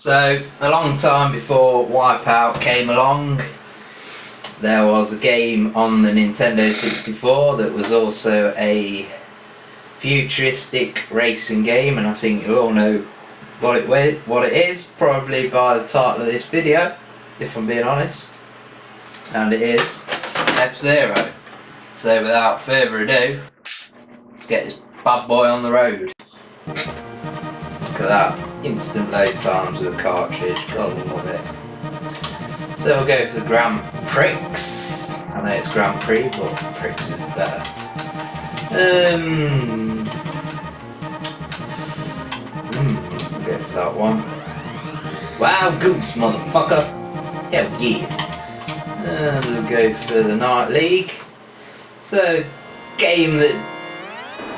So, a long time before Wipeout came along, there was a game on the Nintendo 64 that was also a futuristic racing game, and I think you all know what it is, probably by the title of this video, if I'm being honest. And it is F-Zero. So without further ado, let's get this bad boy on the road. Look at that, instant load times with a cartridge, gotta love it. So we'll go for the Grand Prix. I know it's Grand Prix, but Prix is better. We'll go for that one. Wow, goose, motherfucker! Hell yeah! And we'll go for the Night League. So, game that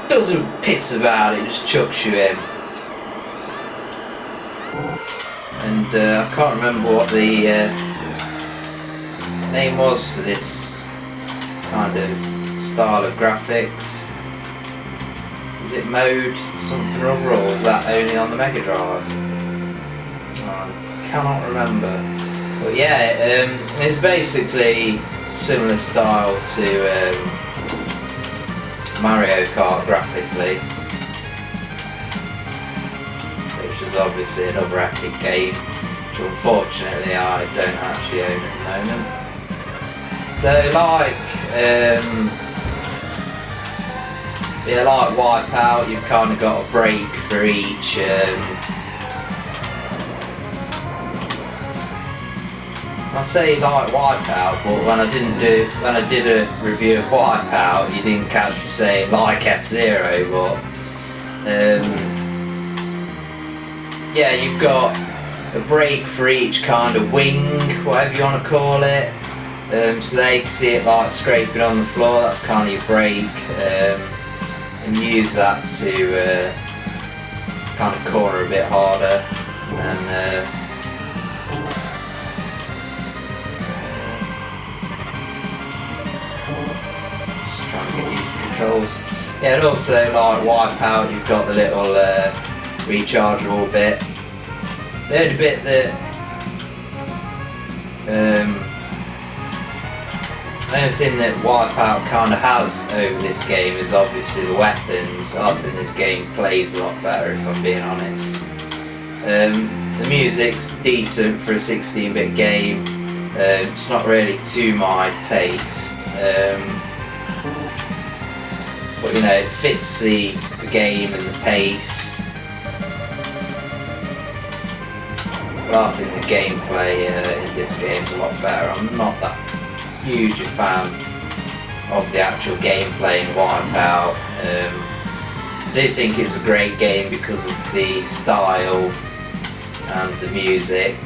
doesn't piss about, it just chucks you in. And I can't remember what the name was for this kind of style of graphics. Was it mode something or other, or was that only on the Mega Drive? I cannot remember. But yeah, it's basically similar style to Mario Kart graphically, which is obviously another epic game, which unfortunately I don't actually own at the moment. So like Wipeout, you've kind of got a break for each I say like Wipeout, but when I did a review of Wipeout, you didn't catch me saying like F-Zero, but yeah, you've got a break for each kind of wing, whatever you want to call it. So they can see it like scraping on the floor, that's kind of your break, and use that to kind of corner a bit harder, and then controls. Yeah, and also like Wipeout, you've got the little rechargeable bit. The only bit that the only thing that Wipeout kind of has over this game is obviously the weapons. I think this game plays a lot better, if I'm being honest. The music's decent for a 16-bit game. It's not really to my taste. But you know, it fits the game and the pace. But I think the gameplay in this game is a lot better. I'm not that huge a fan of the actual gameplay in Wipeout. I do think it was a great game because of the style and the music.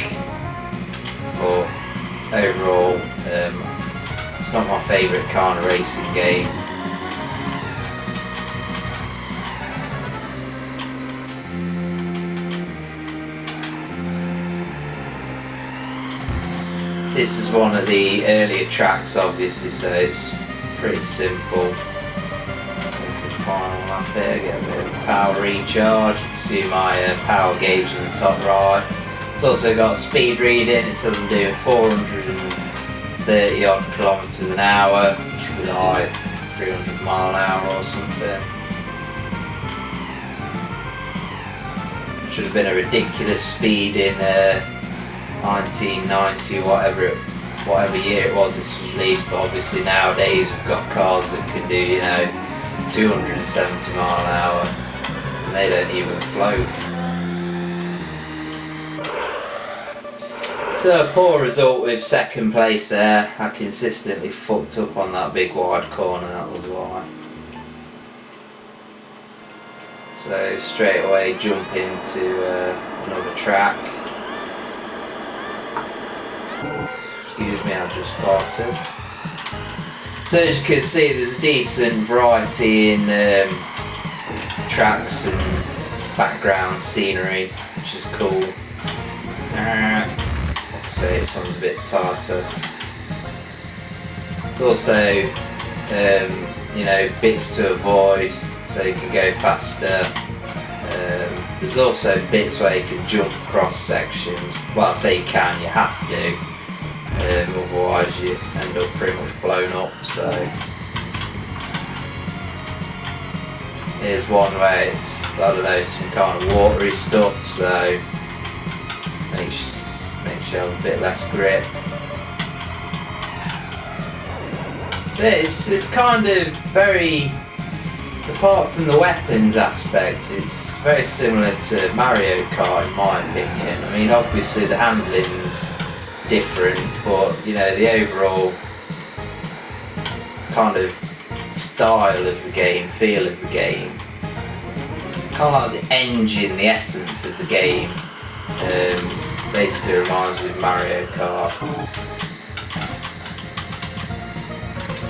But overall, it's not my favourite kind of racing game. This is one of the earlier tracks, obviously, so it's pretty simple. Go for the final lap here, get a bit of power recharge. You can see my power gauge in the top right. It's also got speed reading. It says I'm doing 430 odd kilometers an hour, which should be like 300 mile an hour or something. Should have been a ridiculous speed in 1990, whatever year it was this was released, but obviously nowadays we've got cars that can do, you know, 270 mile an hour, and they don't even float. So a poor result with second place there. I consistently fucked up on that big wide corner, that was why. So straight away jump into another track. Excuse me, I just farted. So as you can see, there's a decent variety in tracks and background scenery, which is cool. Fuck's sake, this one's a bit tighter. There's also, you know, bits to avoid, so you can go faster. There's also bits where you can jump across sections. Well, I say you can, you have to. Otherwise you end up pretty much blown up. So here's one where it's, I don't know, some kind of watery stuff, so makes you have a bit less grip. It's kind of very, apart from the weapons aspect, it's very similar to Mario Kart in my opinion. I mean, obviously the handling's different, but you know, the overall kind of style of the game, feel of the game, kind of like the engine, the essence of the game, basically reminds me of Mario Kart.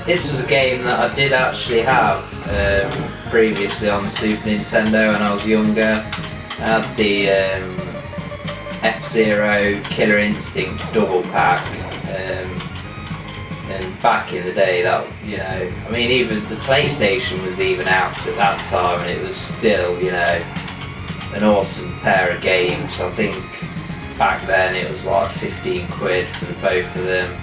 This was a game that I did actually have previously on the Super Nintendo when I was younger. I had the F-Zero Killer Instinct double pack, and back in the day, that, you know, I mean, even the PlayStation was even out at that time, and it was still, you know, an awesome pair of games. I think back then it was like 15 quid for the both of them.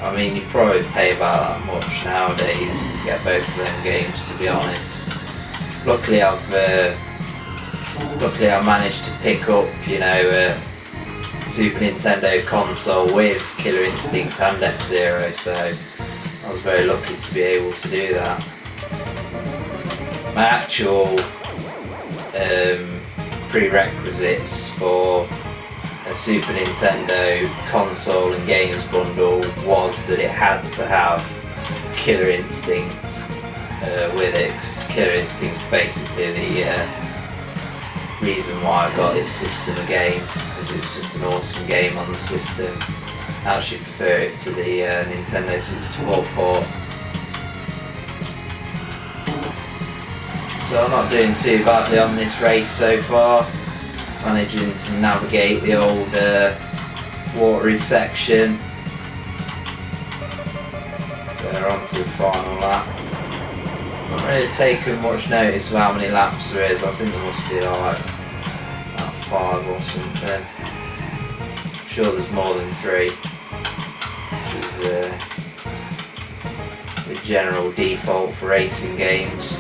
I mean, you probably pay about that much nowadays to get both of them games, to be honest. Luckily I managed to pick up, you know, a Super Nintendo console with Killer Instinct and F-Zero, so I was very lucky to be able to do that. My actual prerequisites for a Super Nintendo console and games bundle was that it had to have Killer Instinct with it, because Killer Instinct is basically the reason why I got this system again, because it's just an awesome game on the system. I actually prefer it to the Nintendo 64 port. So I'm not doing too badly on this race so far, managing to navigate the old watery section. So we're on to the final lap. Not really taken much notice of how many laps there is. I think there must be like about 5 or something. I'm sure there's more than 3, which is the general default for racing games.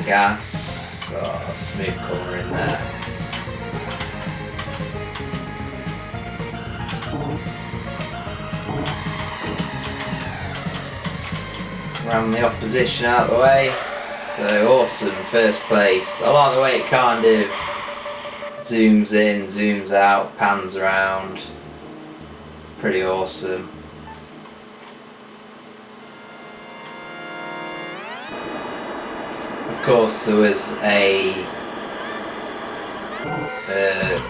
Gas, oh, smooth corner in there. Ram the opposition out of the way. So awesome, first place. I like the way it kind of zooms in, zooms out, pans around. Pretty awesome. Of course, there was an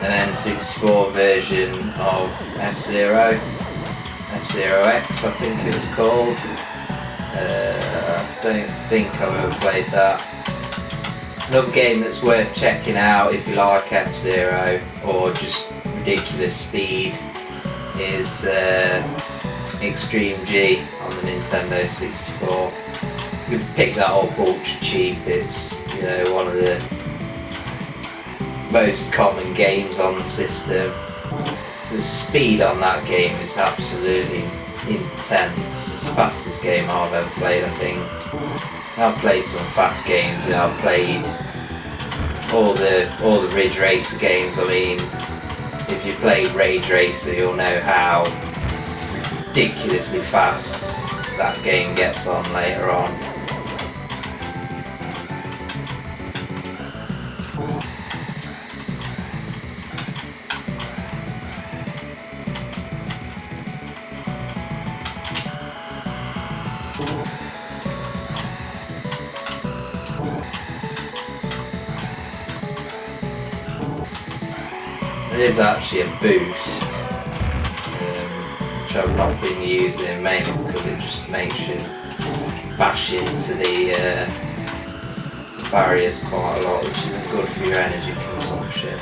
N64 version of F-Zero, F-Zero X I think it was called. I don't think I've ever played that. Another game that's worth checking out if you like F-Zero or just ridiculous speed is Extreme G on the Nintendo 64. You can pick that up ultra cheap. It's, you know, one of the most common games on the system. The speed on that game is absolutely intense. It's the fastest game I've ever played, I think. I've played some fast games, and I've played all the Ridge Racer games. I mean, if you played Rage Racer, you'll know how ridiculously fast that game gets on later on. It is actually a boost, which I've not been using, mainly because it just makes you bash into the barriers quite a lot, which isn't good for your energy consumption.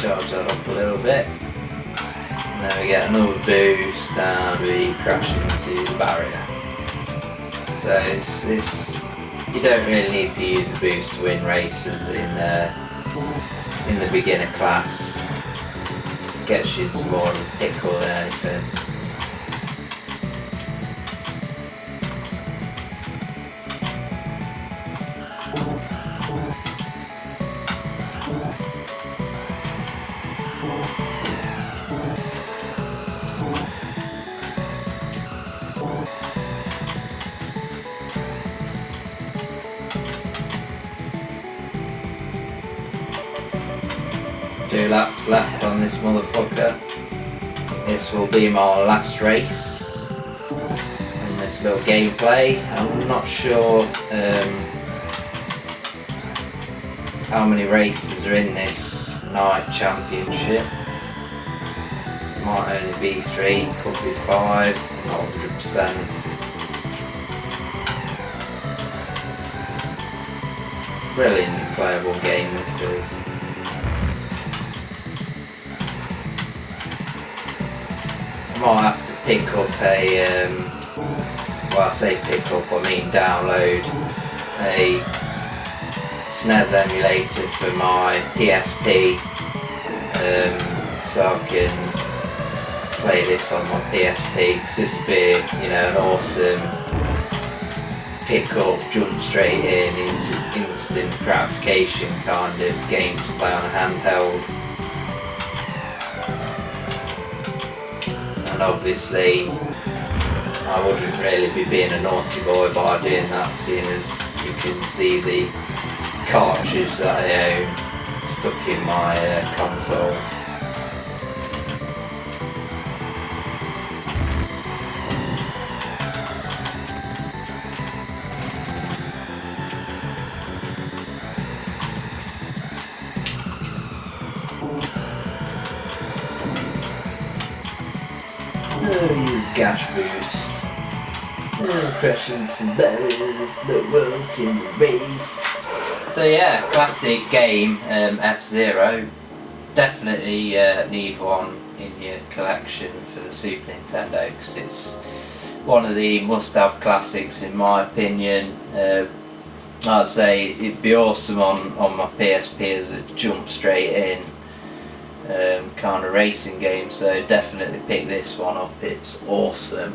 charge that up a little bit. And then we get another boost and we crash into the barrier. So it's you don't really need to use the boost to win races in the beginner class. It gets you into more of a pickle than anything. Two laps left on this motherfucker. This will be my last race in this little gameplay. I'm not sure how many races are in this night championship. It might only be 3, could be 5, not 100%. Brilliantly playable game this is. I might have to pick up a, well I say pick up, I mean download a SNES emulator for my PSP so I can play this on my PSP, because this would be, you know, an awesome pick up, jump straight into instant gratification kind of game to play on a handheld. And obviously I wouldn't really be being a naughty boy by doing that, seeing as you can see the cartridge that I own stuck in my console. Use gas boost. Crushing some barriers, the world's in the race. So yeah, classic game, F-Zero. Definitely need one in your collection for the Super Nintendo, because it's one of the must-have classics in my opinion. I'd say it'd be awesome on my PSP as a jump straight in kind of racing game, so definitely pick this one up, it's awesome.